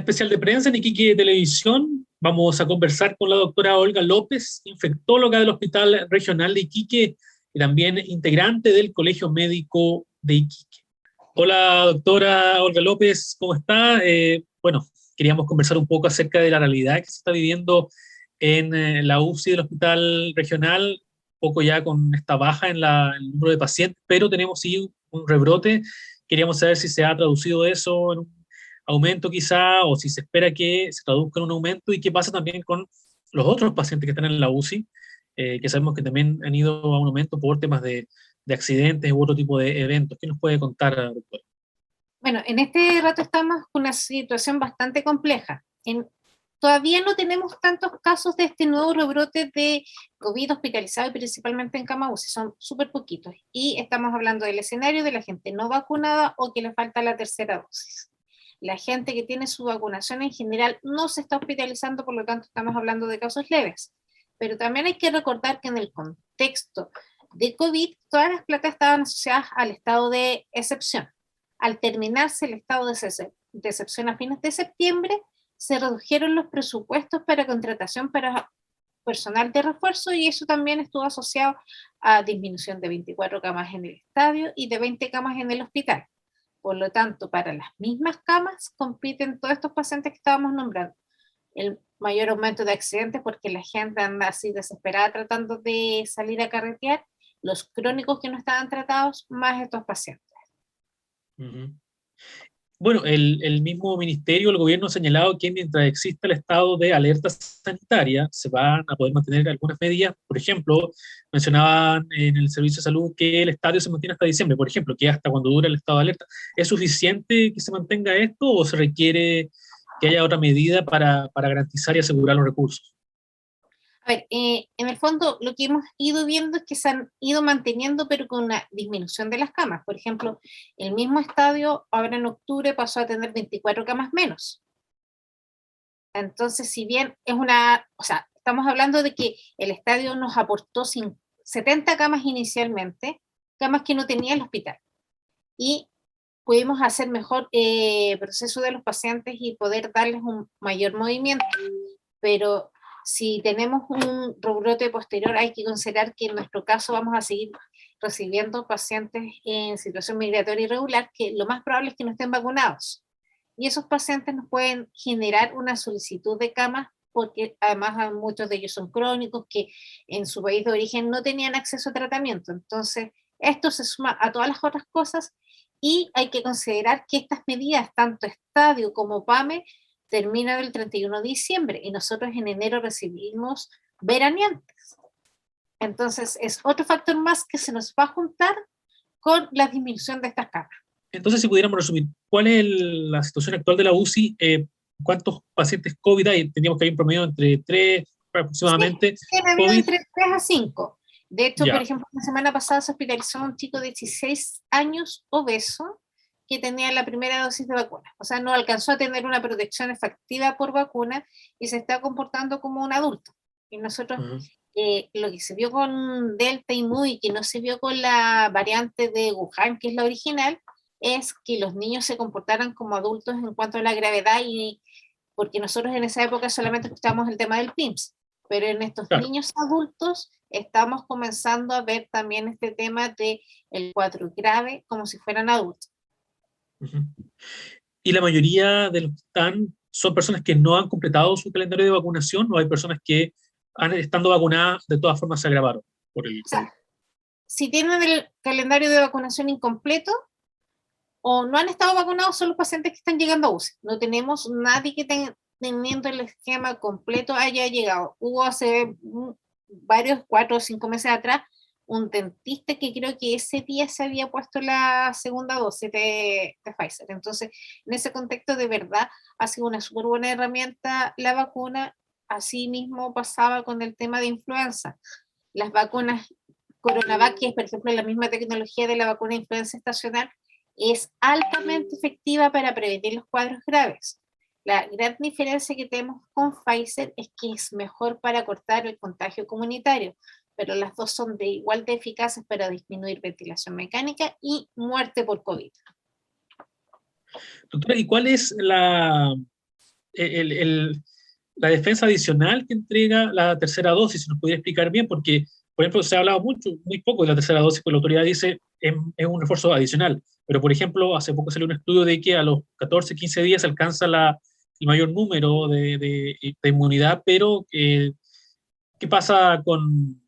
Especial de prensa en Iquique Televisión. Vamos a conversar con la doctora Olga López, infectóloga del Hospital Regional de Iquique y también integrante del Colegio Médico de Iquique. Hola, doctora Olga López, ¿cómo está? Bueno, queríamos conversar un poco acerca de la realidad que se está viviendo en la UCI del Hospital Regional, un poco ya con esta baja en el número de pacientes, pero tenemos sí un rebrote. Queríamos saber si se ha traducido eso en un aumento quizá, o si se espera que se traduzca en un aumento, y qué pasa también con los otros pacientes que están en la UCI, que sabemos que también han ido a un aumento por temas de accidentes u otro tipo de eventos. ¿Qué nos puede contar, doctor? Bueno, en este rato estamos con una situación bastante compleja. Todavía no tenemos tantos casos de este nuevo rebrote de COVID hospitalizado y principalmente en cama UCI, son súper poquitos. Y estamos hablando del escenario de la gente no vacunada o que le falta la tercera dosis. La gente que tiene su vacunación en general no se está hospitalizando, por lo tanto estamos hablando de casos leves. Pero también hay que recordar que en el contexto de COVID, todas las placas estaban asociadas al estado de excepción. Al terminarse el estado de excepción a fines de septiembre, se redujeron los presupuestos para contratación para personal de refuerzo, y eso también estuvo asociado a disminución de 24 camas en el estadio y de 20 camas en el hospital. Por lo tanto, para las mismas camas compiten todos estos pacientes que estábamos nombrando. El mayor aumento de accidentes porque la gente anda así desesperada tratando de salir a carretear, los crónicos que no estaban tratados, más estos pacientes. Uh-huh. Bueno, el mismo ministerio, el gobierno ha señalado que mientras exista el estado de alerta sanitaria, se van a poder mantener algunas medidas. Por ejemplo, mencionaban en el Servicio de Salud que el estadio se mantiene hasta diciembre, por ejemplo, que hasta cuando dura el estado de alerta. ¿Es suficiente que se mantenga esto o se requiere que haya otra medida para garantizar y asegurar los recursos? A ver, en el fondo lo que hemos ido viendo es que se han ido manteniendo, pero con una disminución de las camas. Por ejemplo, el mismo estadio ahora en octubre pasó a tener 24 camas menos. Entonces, si bien es o sea, estamos hablando de que el estadio nos aportó 70 camas inicialmente, camas que no tenía el hospital. Y pudimos hacer mejor proceso de los pacientes y poder darles un mayor movimiento. Pero si tenemos un rebrote posterior, hay que considerar que en nuestro caso vamos a seguir recibiendo pacientes en situación migratoria irregular, que lo más probable es que no estén vacunados. Y esos pacientes nos pueden generar una solicitud de camas, porque además muchos de ellos son crónicos que en su país de origen no tenían acceso a tratamiento. Entonces, esto se suma a todas las otras cosas, y hay que considerar que estas medidas, tanto estadio como PAME, terminan el 31 de diciembre y nosotros en enero recibimos veraneantes. Entonces, es otro factor más que se nos va a juntar con la disminución de estas camas. Entonces, si pudiéramos resumir, ¿cuál es la situación actual de la UCI? ¿Cuántos pacientes COVID hay? Teníamos que hay un promedio entre 3 aproximadamente. Sí, ha habido COVID, entre 3 a 5. De hecho, por ya. ejemplo, la semana pasada se hospitalizó un chico de 16 años obeso que tenía la primera dosis de vacuna. O sea, no alcanzó a tener una protección efectiva por vacuna y se está comportando como un adulto. Y nosotros, Uh-huh. lo que se vio con Delta y Mu y que no se vio con la variante de Wuhan, que es la original, es que los niños se comportaran como adultos en cuanto a la gravedad, y porque nosotros en esa época solamente escuchábamos el tema del PIMS, pero en estos Claro. niños adultos estamos comenzando a ver también este tema de el cuadro grave como si fueran adultos. Uh-huh. ¿Y la mayoría de los que están son personas que no han completado su calendario de vacunación, o hay personas que estando vacunadas de todas formas se agravaron por el O COVID? sea, si tienen el calendario de vacunación incompleto o no han estado vacunados, son los pacientes que están llegando a UCI. No tenemos nadie que teniendo el esquema completo haya llegado. Hubo hace varios, 4 o 5 meses atrás, un dentista que creo que ese día se había puesto la segunda dosis de Pfizer. Entonces, en ese contexto, de verdad, ha sido una súper buena herramienta la vacuna. Así mismo pasaba con el tema de influenza. Las vacunas Coronavac, que es, por ejemplo, la misma tecnología de la vacuna de influenza estacional, es altamente efectiva para prevenir los cuadros graves. La gran diferencia que tenemos con Pfizer es que es mejor para cortar el contagio comunitario, pero las dos son de igual de eficaces para disminuir ventilación mecánica y muerte por COVID. Doctora, ¿y cuál es el, el- la defensa adicional que entrega la tercera dosis, si nos pudiera explicar bien, porque, por ejemplo, se ha hablado muy poco de la tercera dosis, pues la autoridad dice es un refuerzo adicional, pero, por ejemplo, hace poco salió un estudio de que a los 14, 15 días alcanza el mayor número de inmunidad, pero ¿qué pasa con,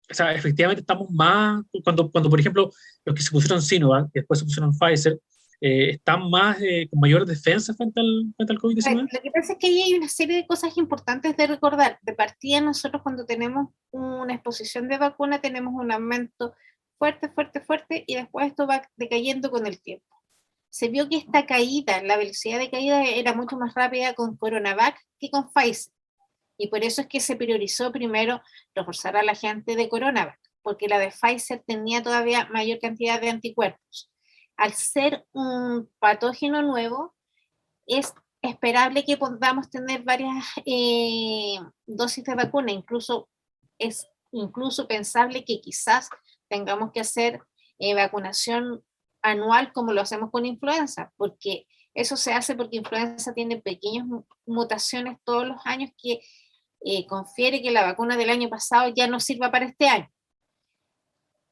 o sea, efectivamente estamos más, cuando por ejemplo, los que se pusieron Sinovac, que después se pusieron Pfizer, están más, con mayor defensa frente al COVID-19? Lo que pasa es que ahí hay una serie de cosas importantes de recordar. De partida, nosotros cuando tenemos una exposición de vacuna tenemos un aumento fuerte, fuerte, fuerte, y después esto va decayendo con el tiempo. Se vio que esta caída, la velocidad de caída era mucho más rápida con CoronaVac que con Pfizer. Y por eso es que se priorizó primero reforzar a la gente de CoronaVac, porque la de Pfizer tenía todavía mayor cantidad de anticuerpos. Al ser un patógeno nuevo, es esperable que podamos tener varias dosis de vacuna. Es incluso pensable que quizás tengamos que hacer vacunación anual como lo hacemos con influenza, porque eso se hace porque influenza tiene pequeñas mutaciones todos los años que confiere que la vacuna del año pasado ya no sirva para este año.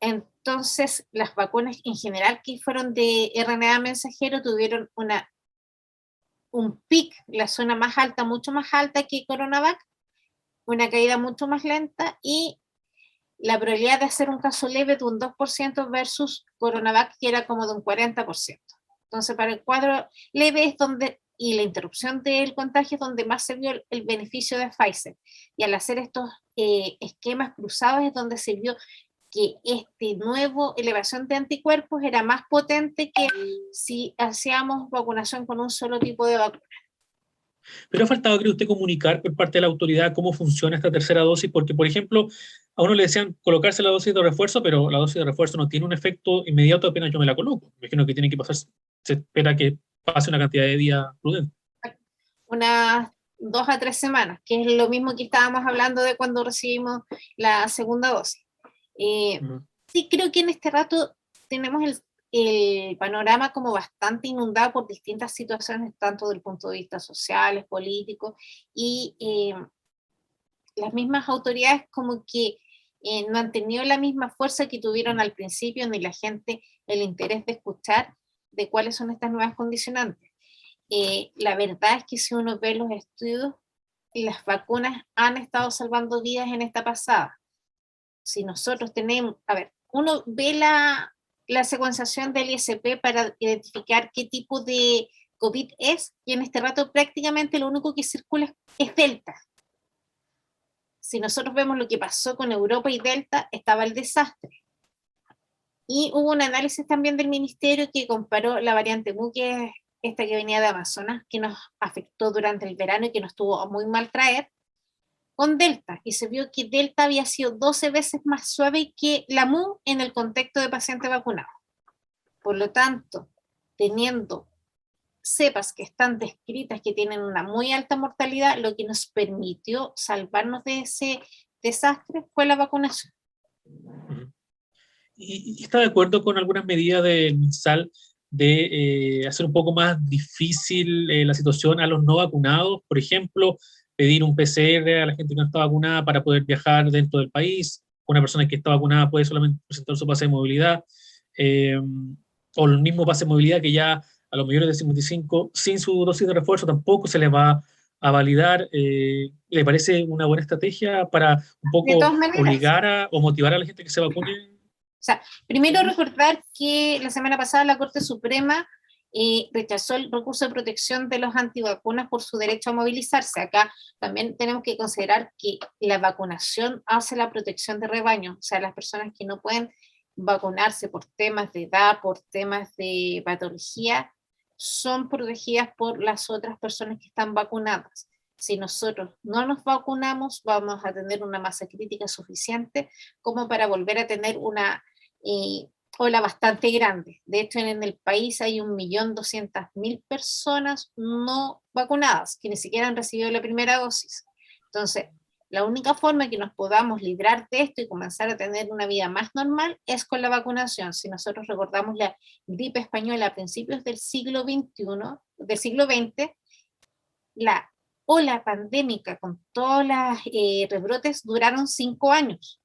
Entonces, las vacunas en general que fueron de RNA mensajero tuvieron un pic, la zona más alta, mucho más alta que CoronaVac, una caída mucho más lenta, y la probabilidad de hacer un caso leve de un 2% versus CoronaVac, que era como de un 40%. Entonces, para el cuadro leve es donde, y la interrupción del contagio es donde más se vio el beneficio de Pfizer. Y al hacer estos esquemas cruzados es donde se vio que este nuevo elevación de anticuerpos era más potente que si hacíamos vacunación con un solo tipo de vacuna. Pero ha faltado, creo usted, comunicar por parte de la autoridad cómo funciona esta tercera dosis, porque, por ejemplo, a uno le decían colocarse la dosis de refuerzo, pero la dosis de refuerzo no tiene un efecto inmediato apenas yo me la coloco. Me imagino que tiene que pasar, se espera que pase una cantidad de días prudente. Unas 2 a 3 semanas, que es lo mismo que estábamos hablando de cuando recibimos la segunda dosis. Ujú. Sí, creo que en este rato tenemos el panorama como bastante inundado por distintas situaciones, tanto del punto de vista social, político, y las mismas autoridades como que no han tenido la misma fuerza que tuvieron al principio, ni la gente el interés de escuchar de cuáles son estas nuevas condicionantes. La verdad es que si uno ve los estudios, las vacunas han estado salvando vidas en esta pasada. Si nosotros tenemos, a ver, uno ve la secuenciación del ISP para identificar qué tipo de COVID es, y en este rato prácticamente lo único que circula es Delta. Si nosotros vemos lo que pasó con Europa y Delta, estaba el desastre. Y hubo un análisis también del ministerio que comparó la variante Mu, que es esta que venía de Amazonas, que nos afectó durante el verano y que nos tuvo muy mal traer, con Delta. Y se vio que Delta había sido 12 veces más suave que la Mu en el contexto de pacientes vacunados. Por lo tanto, teniendo cepas que están descritas que tienen una muy alta mortalidad, lo que nos permitió salvarnos de ese desastre fue la vacunación. Ujú. ¿Y está de acuerdo con algunas medidas del MinSal de hacer un poco más difícil la situación a los no vacunados? Por ejemplo, pedir un PCR a la gente que no está vacunada para poder viajar dentro del país. Una persona que está vacunada puede solamente presentar su pase de movilidad. eh, o el mismo pase de movilidad que ya a los mayores de 55, sin su dosis de refuerzo, tampoco se les va a validar. ¿Le parece una buena estrategia para un De poco todas maneras, obligar o motivar a la gente que se vacune? o sea, primero recordar que la semana pasada la Corte Suprema rechazó el recurso de protección de los antivacunas por su derecho a movilizarse. Acá también tenemos que considerar que la vacunación hace la protección de rebaño, o sea, las personas que no pueden vacunarse por temas de edad, por temas de patología, son protegidas por las otras personas que están vacunadas. Si nosotros no nos vacunamos, vamos a tener una masa crítica suficiente como para volver a tener una ola bastante grande. De hecho, en el país hay 1.200.000 personas no vacunadas que ni siquiera han recibido la primera dosis. Entonces, la única forma que nos podamos librar de esto y comenzar a tener una vida más normal es con la vacunación. Si nosotros recordamos la gripe española a principios del siglo XXI, del siglo XX, la ola pandémica con todos los rebrotes duraron 5 años.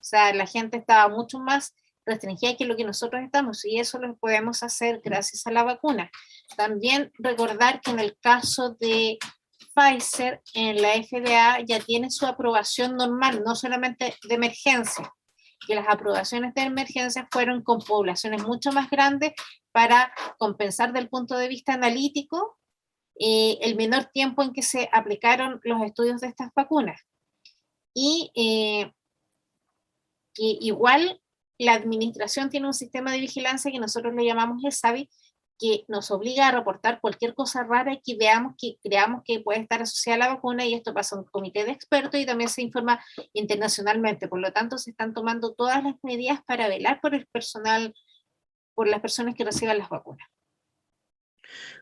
O sea, la gente estaba mucho más restringida que lo que nosotros estamos, y eso lo podemos hacer gracias a la vacuna. También recordar que en el caso de Pfizer, en la FDA ya tiene su aprobación normal, no solamente de emergencia, que las aprobaciones de emergencia fueron con poblaciones mucho más grandes para compensar del punto de vista analítico el menor tiempo en que se aplicaron los estudios de estas vacunas. Y que igual la administración tiene un sistema de vigilancia que nosotros le llamamos ESAVI, que nos obliga a reportar cualquier cosa rara que creamos que puede estar asociada a la vacuna, y esto pasa a un comité de expertos y también se informa internacionalmente. Por lo tanto, se están tomando todas las medidas para velar por el personal, por las personas que reciban las vacunas.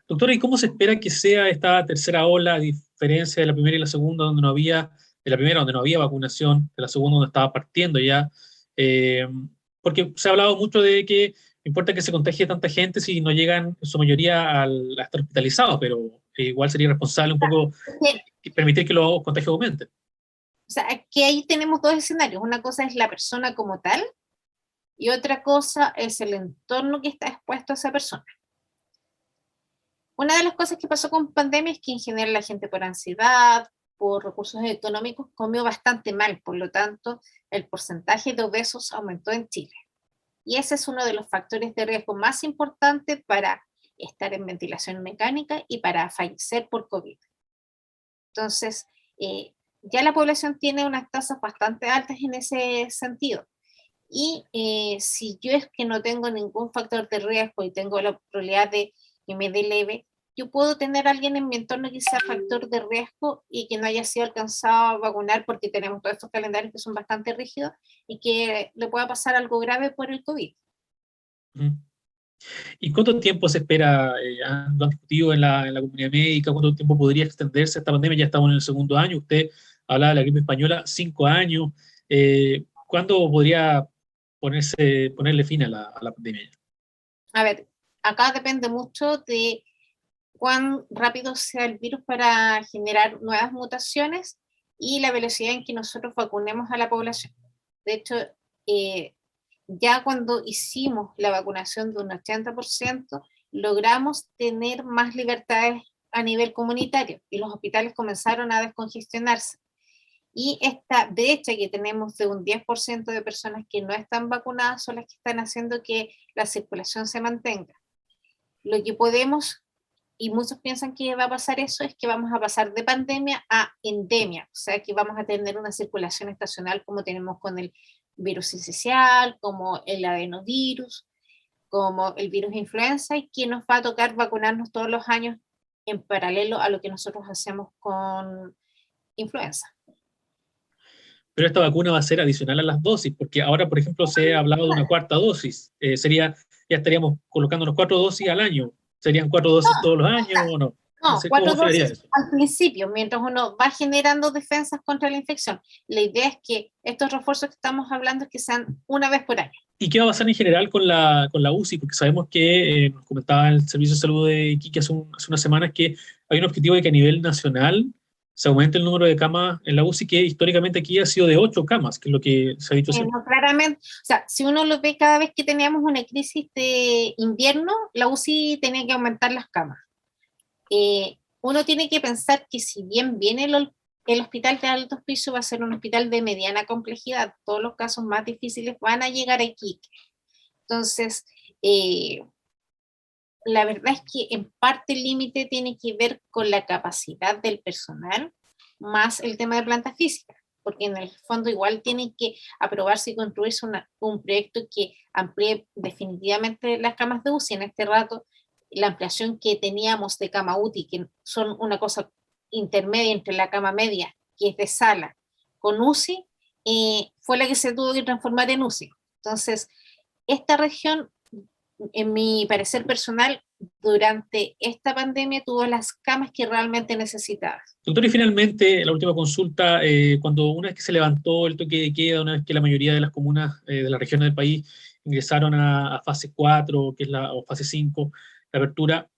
Doctora, ¿y cómo se espera que sea esta tercera ola, a diferencia de la primera y la segunda, donde no había, de la primera donde no había vacunación, de la segunda donde estaba partiendo ya? Eh, Porque se ha hablado mucho de que no importa que se contagie tanta gente si no llegan en su mayoría a estar hospitalizados, pero igual sería responsable un poco permitir que los contagios aumenten. O sea, que ahí tenemos dos escenarios. Una cosa es la persona como tal y otra cosa es el entorno que está expuesto a esa persona. Una de las cosas que pasó con pandemia es que en general la gente por ansiedad, por recursos económicos, comió bastante mal, por lo tanto, el porcentaje de obesos aumentó en Chile. Y ese es uno de los factores de riesgo más importantes para estar en ventilación mecánica y para fallecer por COVID. Entonces, ya la población tiene unas tasas bastante altas en ese sentido. Y si yo es que no tengo ningún factor de riesgo y tengo la probabilidad de que me dé leve, yo puedo tener a alguien en mi entorno que sea factor de riesgo y que no haya sido alcanzado a vacunar, porque tenemos todos estos calendarios que son bastante rígidos, y que le pueda pasar algo grave por el COVID. ¿Y cuánto tiempo se espera, han discutido en la comunidad médica, cuánto tiempo podría extenderse esta pandemia? Ya estamos en el segundo año, usted hablaba de la gripe española, 5 años. ¿Cuándo podría ponerle fin a la pandemia? A ver, acá depende mucho de cuán rápido sea el virus para generar nuevas mutaciones y la velocidad en que nosotros vacunemos a la población. De hecho, ya cuando hicimos la vacunación de un 80%, logramos tener más libertades a nivel comunitario y los hospitales comenzaron a descongestionarse. Y esta brecha que tenemos de un 10% de personas que no están vacunadas son las que están haciendo que la circulación se mantenga. Lo que podemos, y muchos piensan que va a pasar eso, es que vamos a pasar de pandemia a endemia, o sea que vamos a tener una circulación estacional como tenemos con el virus sincicial, como el adenovirus, como el virus influenza, y que nos va a tocar vacunarnos todos los años en paralelo a lo que nosotros hacemos con influenza. Pero esta vacuna va a ser adicional a las dosis, porque ahora, por ejemplo, se ha hablado de una cuarta dosis. Ya estaríamos colocándonos 4 dosis al año. ¿Serían 4 dosis todos los años o no? No No, sé, 4 ¿cómo sería dosis eso? al principio, mientras uno va generando defensas contra la infección. La idea es que estos refuerzos que estamos hablando es que sean una vez por año. ¿Y qué va a pasar en general con la UCI? Porque sabemos que, nos comentaba el Servicio de Salud de Iquique hace unas semanas, que hay un objetivo de que a nivel nacional se aumente el número de camas en la UCI, que históricamente aquí ha sido de 8 camas, que es lo que se ha dicho siempre. No, claramente, o sea, si uno lo ve cada vez que teníamos una crisis de invierno, la UCI tenía que aumentar las camas. Uno tiene que pensar que si bien viene el hospital de altos pisos, va a ser un hospital de mediana complejidad. Todos los casos más difíciles van a llegar a Iquique. Entonces, la verdad es que en parte el límite tiene que ver con la capacidad del personal, más el tema de planta física, porque en el fondo igual tiene que aprobarse y construirse un proyecto que amplíe definitivamente las camas de UCI. En este rato, la ampliación que teníamos de cama UTI, que son una cosa intermedia entre la cama media, que es de sala, con UCI, fue la que se tuvo que transformar en UCI. Entonces, esta región, en mi parecer personal, durante esta pandemia tuvo las camas que realmente necesitaba. Doctor, y finalmente, la última consulta, cuando una vez que se levantó el toque de queda, una vez que la mayoría de las comunas de las regiones del país ingresaron a fase 4, que es o fase 5, la apertura,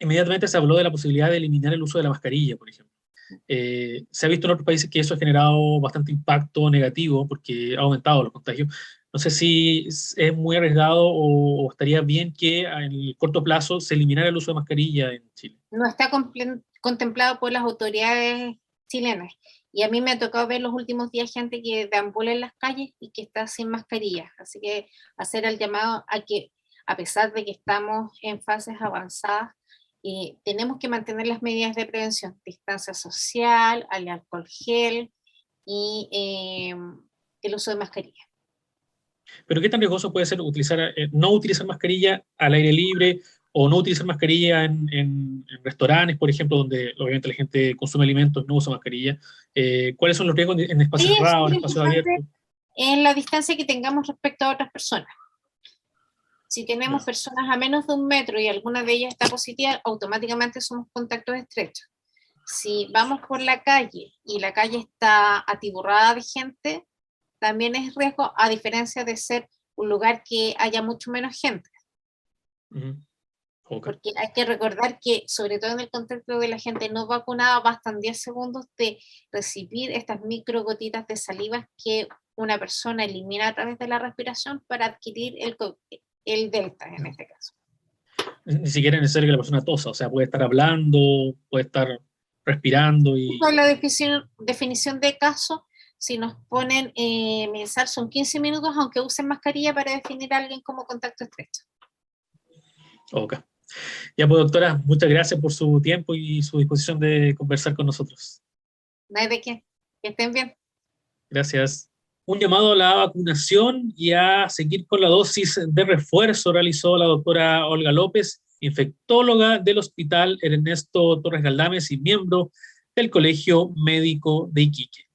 inmediatamente se habló de la posibilidad de eliminar el uso de la mascarilla, por ejemplo. Se ha visto en otros países que eso ha generado bastante impacto negativo porque ha aumentado los contagios. No sé si es muy arriesgado o estaría bien que en el corto plazo se eliminara el uso de mascarilla en Chile. No está contemplado por las autoridades chilenas. Y a mí me ha tocado ver los últimos días gente que deambula en las calles y que está sin mascarilla. Así que hacer el llamado a que, a pesar de que estamos en fases avanzadas, tenemos que mantener las medidas de prevención, distancia social, al alcohol gel y el uso de mascarilla. Pero ¿qué tan riesgoso puede ser no utilizar mascarilla al aire libre o no utilizar mascarilla en restaurantes, por ejemplo, donde obviamente la gente consume alimentos, no usa mascarilla? ¿Cuáles son los riesgos en espacios cerrados, en espacios abiertos? En la distancia que tengamos respecto a otras personas. Si tenemos personas a menos de 1 metro y alguna de ellas está positiva, automáticamente somos contactos estrechos. Si vamos por la calle y la calle está atiborrada de gente, también es riesgo, a diferencia de ser un lugar que haya mucho menos gente. Okay. Porque hay que recordar que, sobre todo en el contexto de la gente no vacunada, bastan 10 segundos de recibir estas micro gotitas de saliva que una persona elimina a través de la respiración para adquirir el delta en este caso. Ni siquiera es necesario que la persona tosa, o sea, puede estar hablando, puede estar respirando. Con la definición de caso, si nos ponen mensal, son 15 minutos, aunque usen mascarilla para definir a alguien como contacto estrecho. Ok. Ya pues, doctora, muchas gracias por su tiempo y su disposición de conversar con nosotros. No hay de qué. Que estén bien. Gracias. Un llamado a la vacunación y a seguir con la dosis de refuerzo realizó la doctora Olga López, infectóloga del Hospital Ernesto Torres Galdames y miembro del Colegio Médico de Iquique.